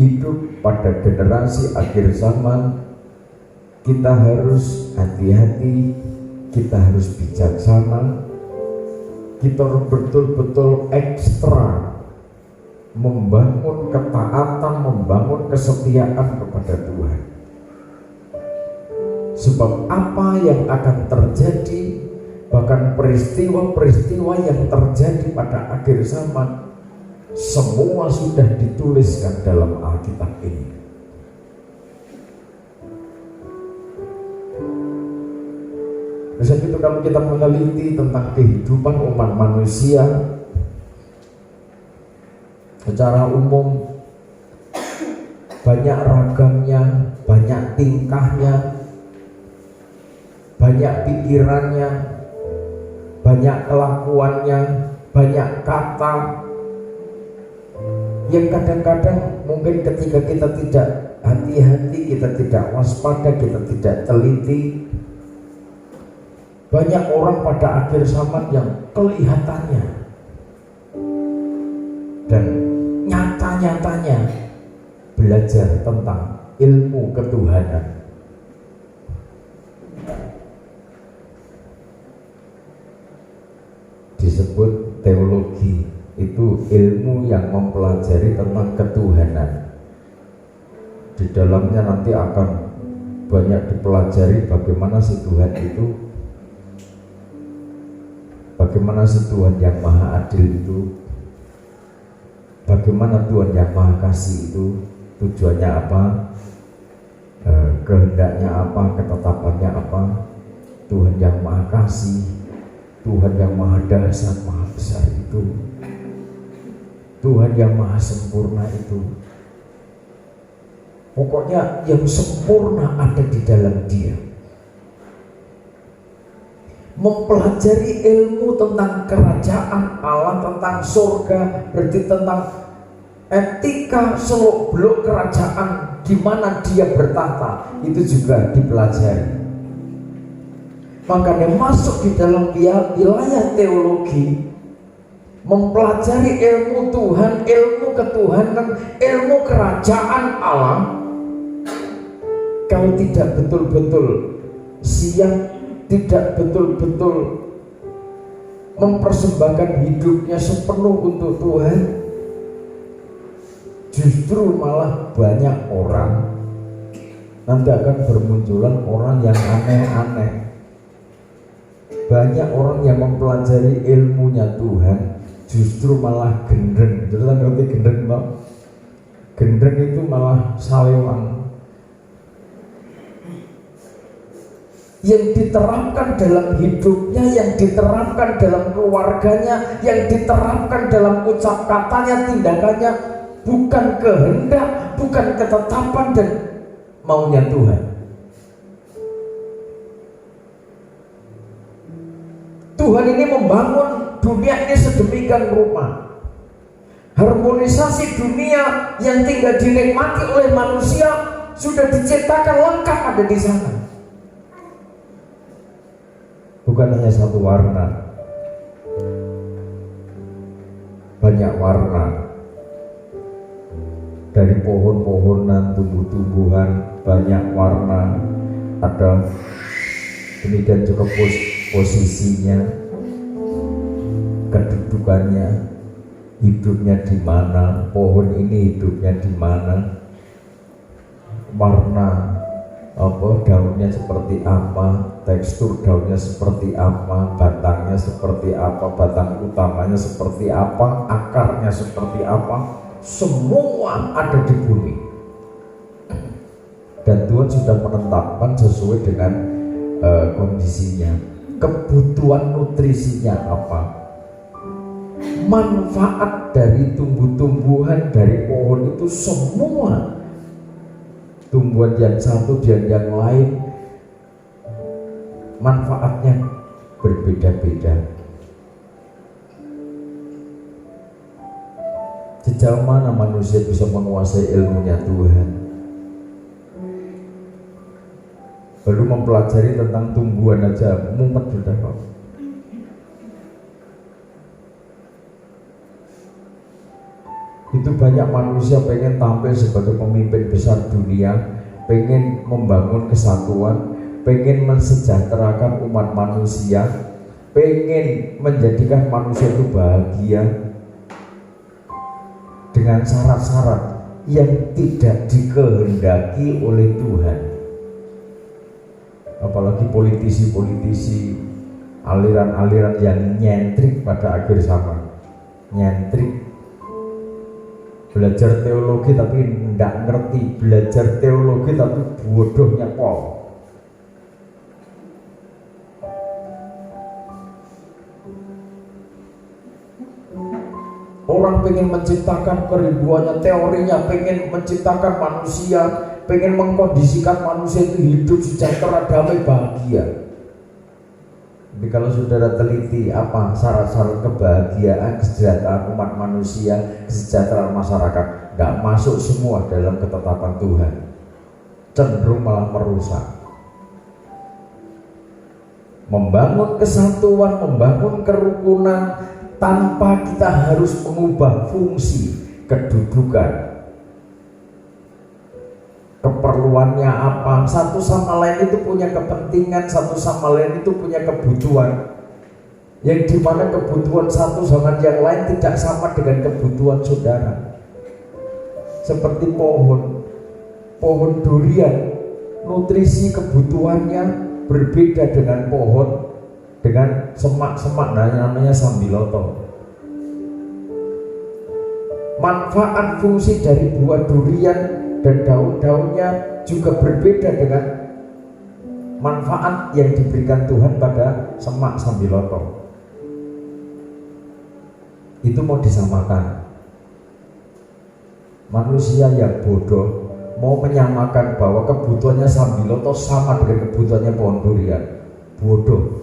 hidup pada generasi akhir zaman, kita harus hati-hati, kita harus bijaksana, kita harus betul-betul ekstra membangun ketaatan, membangun kesetiaan kepada Tuhan. Sebab apa yang akan terjadi, bahkan peristiwa-peristiwa yang terjadi pada akhir zaman, semua sudah dituliskan dalam Alkitab ini. Sebab itu kalau kita meneliti tentang kehidupan umat manusia secara umum, banyak ragamnya, banyak tingkahnya, banyak pikirannya, banyak kelakuannya, banyak kata yang kadang-kadang mungkin ketika kita tidak hati-hati, kita tidak waspada, kita tidak teliti, banyak orang pada akhir zaman yang kelihatannya dan nyata-nyatanya belajar tentang ilmu ketuhanan. Disebut teologi, itu ilmu yang mempelajari tentang ketuhanan. Di dalamnya nanti akan banyak dipelajari bagaimana si Tuhan itu, bagaimana si Tuhan yang maha adil itu, bagaimana Tuhan yang maha kasih itu, tujuannya apa, kehendaknya apa, ketetapannya apa. Tuhan yang maha kasih, Tuhan yang maha dahsyat, maha besar itu, Tuhan yang maha sempurna itu, pokoknya yang sempurna ada di dalam Dia. Mempelajari ilmu tentang kerajaan Allah, tentang surga, berarti tentang etika seluk-beluk kerajaan di mana Dia bertata, itu juga dipelajari. Makanya masuk di dalam wilayah teologi, mempelajari ilmu Tuhan, ilmu ketuhanan, ilmu kerajaan Allah. Kalau tidak betul-betul siap, tidak betul-betul mempersembahkan hidupnya sepenuh untuk Tuhan, justru malah banyak orang nanti akan bermunculan orang yang aneh-aneh. Banyak orang yang mempelajari ilmunya Tuhan justru malah gendreng. Jadi ngerti gendreng, Pak? Gendreng itu malah salewang. Yang diterapkan dalam hidupnya, yang diterapkan dalam keluarganya, yang diterapkan dalam ucap katanya, tindakannya, bukan kehendak, bukan ketetapan dan maunya Tuhan. Tuhan ini membangun dunia ini sedemikian rupa, harmonisasi dunia yang tinggal dinikmati oleh manusia sudah diciptakan lengkap ada di sana. Bukan hanya satu warna, banyak warna. Dari pohon-pohonan, tumbuh-tumbuhan, banyak warna. Ada demikian juga posisinya, kedudukannya, hidupnya di mana, pohon ini hidupnya di mana, warna daunnya seperti apa, tekstur daunnya seperti apa, batangnya seperti apa, batang utamanya seperti apa, akarnya seperti apa, semua ada di bumi. Dan Tuhan sudah menetapkan sesuai dengan kondisinya, kebutuhan nutrisinya apa, manfaat dari tumbuh-tumbuhan, dari pohon itu semua, tumbuhan yang satu dan yang lain manfaatnya berbeda-beda. Sejauh mana manusia bisa menguasai ilmunya Tuhan? Baru mempelajari tentang tumbuhan aja mumet sudah kok. Itu Itu banyak manusia pengen tampil sebagai pemimpin besar dunia, pengen membangun kesatuan, pengen mensejahterakan umat manusia, pengen menjadikan manusia itu bahagia dengan syarat-syarat yang tidak dikehendaki oleh Tuhan. Apalagi politisi-politisi, aliran-aliran yang nyentrik pada akhir zaman, nyentrik, belajar teologi tapi tidak ngerti, belajar teologi tapi bodohnya pol. Orang pengen menciptakan keribuannya, teorinya pengen menciptakan manusia, pengen mengkondisikan manusia itu hidup sejahtera, damai, bahagia. Tapi kalau saudara teliti apa syarat-syarat kebahagiaan, kesejahteraan umat manusia, kesejahteraan masyarakat, nggak masuk semua dalam ketetapan Tuhan, cenderung malah merusak. Membangun kesatuan, membangun kerukunan tanpa kita harus mengubah fungsi kedudukan, keperluannya apa, satu sama lain itu punya kepentingan, satu sama lain itu punya kebutuhan, yang dimana kebutuhan satu sama yang lain tidak sama dengan kebutuhan saudara. Seperti pohon durian, nutrisi kebutuhannya berbeda dengan dengan semak-semak, namanya sambiloto. Manfaat fungsi dari buah durian dan daun-daunnya juga berbeda dengan manfaat yang diberikan Tuhan pada semak sambiloto. Itu mau disamakan. Manusia yang bodoh mau menyamakan bahwa kebutuhannya sambiloto sama dengan kebutuhannya pohon durian. Bodoh.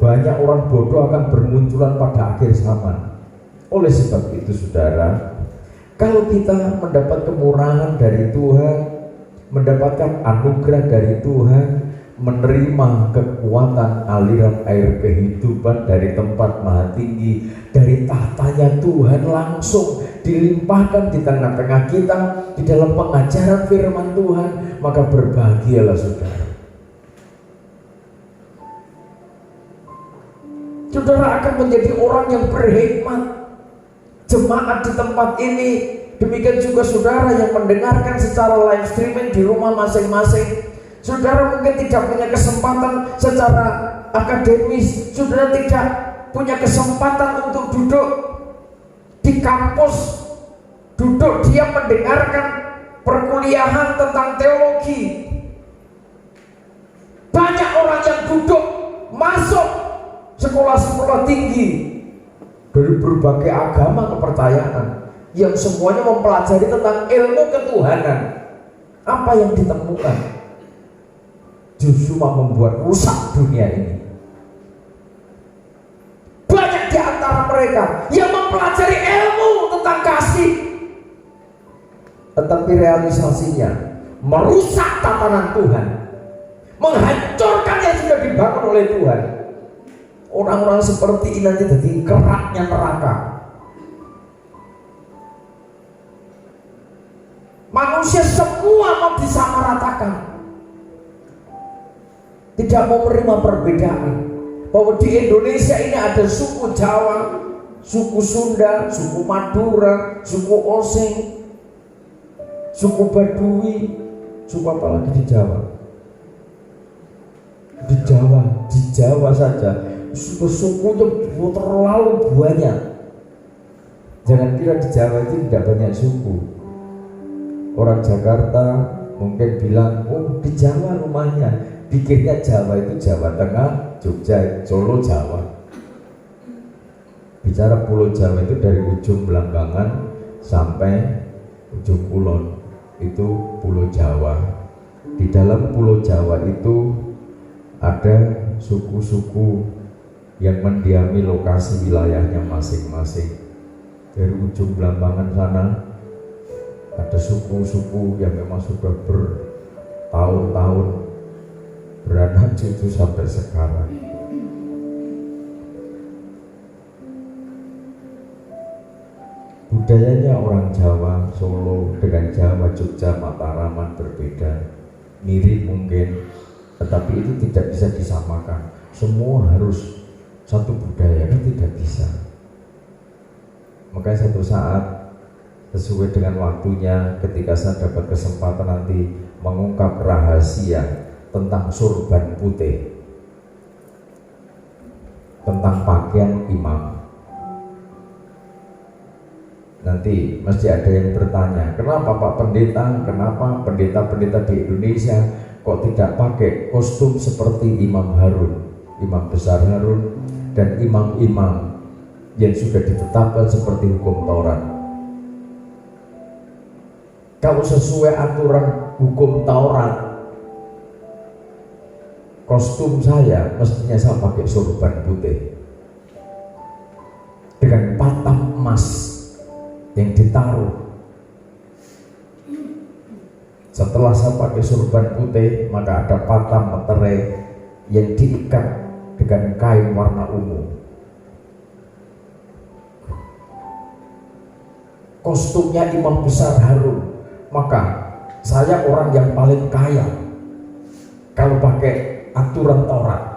Banyak orang bodoh akan bermunculan pada akhir zaman. Oleh sebab itu saudara, kalau kita mendapat kemurahan dari Tuhan, mendapatkan anugerah dari Tuhan, menerima kekuatan aliran air kehidupan dari tempat maha tinggi, dari tahtanya Tuhan langsung dilimpahkan di tengah-tengah kita, di dalam pengajaran firman Tuhan, maka berbahagialah saudara. Saudara akan menjadi orang yang berhikmat. Jemaat di tempat ini, demikian juga saudara yang mendengarkan secara live streaming di rumah masing-masing. Saudara mungkin tidak punya kesempatan secara akademis, saudara tidak punya kesempatan untuk duduk di kampus, duduk dia mendengarkan perkuliahan tentang teologi. Banyak orang yang duduk masuk sekolah-sekolah tinggi dari berbagai agama kepercayaan yang semuanya mempelajari tentang ilmu ketuhanan. Apa yang ditemukan justru membuat rusak dunia ini. Banyak di antara mereka yang mempelajari ilmu tentang kasih, tetapi realisasinya merusak tatanan Tuhan, menghancurkan yang sudah dibangun oleh Tuhan. Orang-orang seperti ini nanti jadi keraknya neraka. Manusia semua mau disamaratakan, tidak mau menerima perbedaan. Bahwa di Indonesia ini ada suku Jawa, suku Sunda, suku Madura, suku Osing, suku Baduy, suku apa lagi di Jawa? Di Jawa saja suku-sukunya terlalu banyak. Jangan kira di Jawa itu tidak banyak suku. Orang Jakarta mungkin bilang, oh di Jawa rumahnya, pikirnya Jawa itu Jawa Tengah, Jogja, Solo, Jawa. Bicara Pulau Jawa itu dari ujung Belambangan sampai ujung Kulon, itu Pulau Jawa. Di dalam Pulau Jawa itu ada suku-suku yang mendiami lokasi wilayahnya masing-masing. Dari ujung Belambangan sana ada suku-suku yang memang sudah bertahun-tahun beranak cucu sampai sekarang. Budayanya orang Jawa, Solo dengan Jawa, Jogja, Mataraman berbeda, mirip mungkin, tetapi itu tidak bisa disamakan. Semua harus satu budaya, kan tidak bisa. Makanya satu saat sesuai dengan waktunya, ketika saya dapat kesempatan nanti mengungkap rahasia tentang sorban putih, tentang pakaian imam. Nanti mesti ada yang bertanya, kenapa Pak Pendeta, kenapa pendeta-pendeta di Indonesia kok tidak pakai kostum seperti Imam Harun, Imam besar Harun, dan imam-imam yang sudah ditetapkan seperti hukum Taurat. Kalau sesuai aturan hukum Taurat, kostum saya mestinya saya pakai sorban putih dengan patam emas yang ditaruh. Setelah saya pakai sorban putih, maka ada patam meterai yang diikat dengan kain warna ungu. Kostumnya Imam besar Harun, maka saya orang yang paling kaya kalau pakai aturan Taurat.